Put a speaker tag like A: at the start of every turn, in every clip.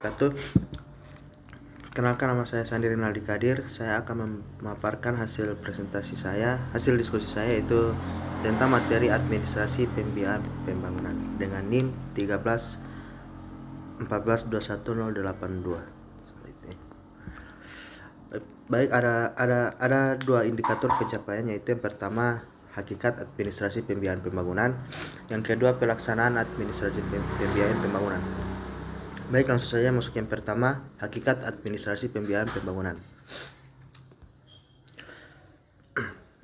A: Satu, kenalkan, nama saya Sandi Rinaldi Kadir. Saya akan memaparkan hasil diskusi saya yaitu tentang materi administrasi pembiayaan pembangunan dengan NIM 13 14 21 082. Baik, ada dua indikator pencapaian, yaitu yang pertama hakikat administrasi pembiayaan pembangunan, yang kedua pelaksanaan administrasi pembiayaan pembangunan. Baik, langsung saja masuk yang pertama, hakikat administrasi pembiayaan pembangunan.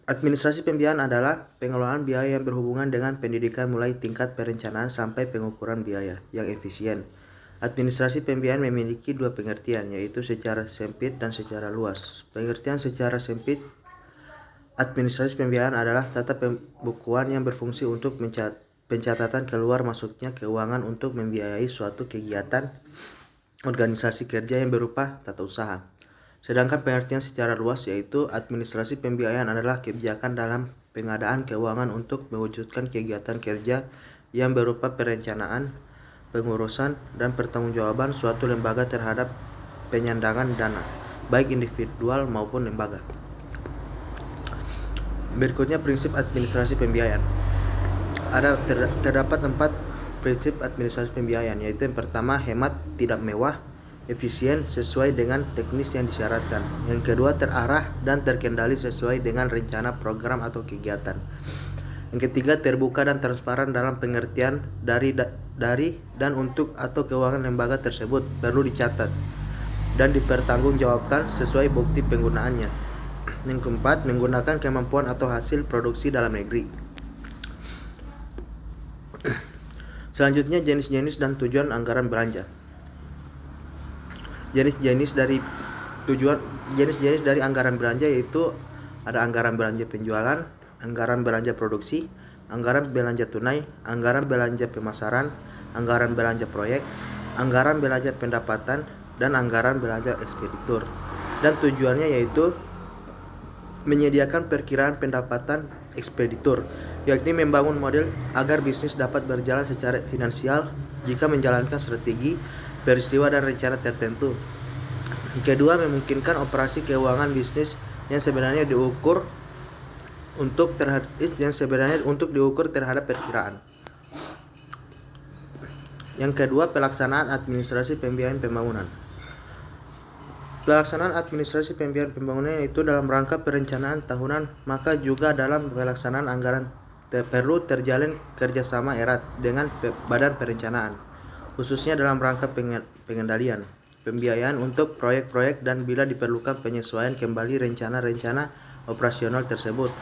A: Administrasi pembiayaan adalah pengelolaan biaya yang berhubungan dengan pendidikan mulai tingkat perencanaan sampai pengukuran biaya yang efisien. Administrasi pembiayaan memiliki dua pengertian, yaitu secara sempit dan secara luas. Pengertian secara sempit, administrasi pembiayaan adalah tata pembukuan yang berfungsi untuk pencatatan keluar masuknya keuangan untuk membiayai suatu kegiatan organisasi kerja yang berupa tata usaha. Sedangkan pengertian secara luas, yaitu administrasi pembiayaan adalah kebijakan dalam pengadaan keuangan untuk mewujudkan kegiatan kerja yang berupa perencanaan, pengurusan, dan pertanggungjawaban suatu lembaga terhadap penyandangan dana, baik individual maupun lembaga. Berikutnya prinsip administrasi pembiayaan. Terdapat 4 prinsip administrasi pembiayaan, yaitu yang pertama hemat, tidak mewah, efisien, sesuai dengan teknis yang disyaratkan. Yang kedua terarah dan terkendali sesuai dengan rencana program atau kegiatan. Yang ketiga terbuka dan transparan dalam pengertian dari dan untuk atau keuangan lembaga tersebut perlu dicatat dan dipertanggungjawabkan sesuai bukti penggunaannya. Yang keempat menggunakan kemampuan atau hasil produksi dalam negeri. Selanjutnya jenis-jenis dan tujuan anggaran belanja. Jenis-jenis dari anggaran belanja yaitu ada anggaran belanja penjualan, anggaran belanja produksi, anggaran belanja tunai, anggaran belanja pemasaran, anggaran belanja proyek, anggaran belanja pendapatan, dan anggaran belanja ekspeditur. Dan tujuannya yaitu menyediakan perkiraan pendapatan ekspeditur, yakni membangun model agar bisnis dapat berjalan secara finansial jika menjalankan strategi, peristiwa, dan rencana tertentu. Kedua, memungkinkan operasi keuangan bisnis yang sebenarnya diukur terhadap perkiraan. Yang kedua, pelaksanaan administrasi pembiayaan pembangunan. Pelaksanaan administrasi pembiayaan pembangunan itu dalam rangka perencanaan tahunan, maka juga dalam pelaksanaan anggaran perlu terjalin kerjasama erat dengan badan perencanaan, khususnya dalam rangka pengendalian pembiayaan untuk proyek-proyek dan bila diperlukan penyesuaian kembali rencana-rencana operasional tersebut.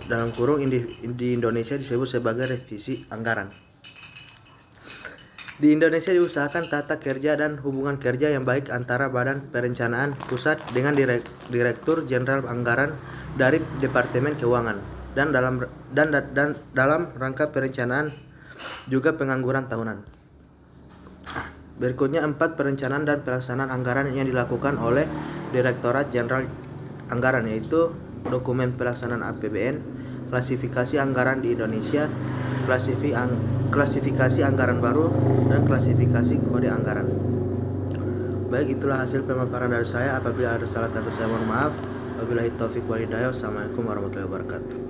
A: Dalam kurung di Indonesia disebut sebagai revisi anggaran. Di Indonesia diusahakan tata kerja dan hubungan kerja yang baik antara Badan Perencanaan Pusat dengan Direktur Jenderal Anggaran dari Departemen Keuangan dan dalam rangka perencanaan juga pengangguran tahunan. Berikutnya 4 perencanaan dan pelaksanaan anggaran yang dilakukan oleh Direktorat Jenderal Anggaran, yaitu dokumen pelaksanaan APBN, klasifikasi anggaran di Indonesia, klasifikasi anggaran baru, dan klasifikasi kode anggaran. Baik, itulah hasil pemaparan dari saya. Apabila ada salah kata saya mohon maaf. Wabillahi taufiq wal hidayah. Assalamualaikum warahmatullahi wabarakatuh.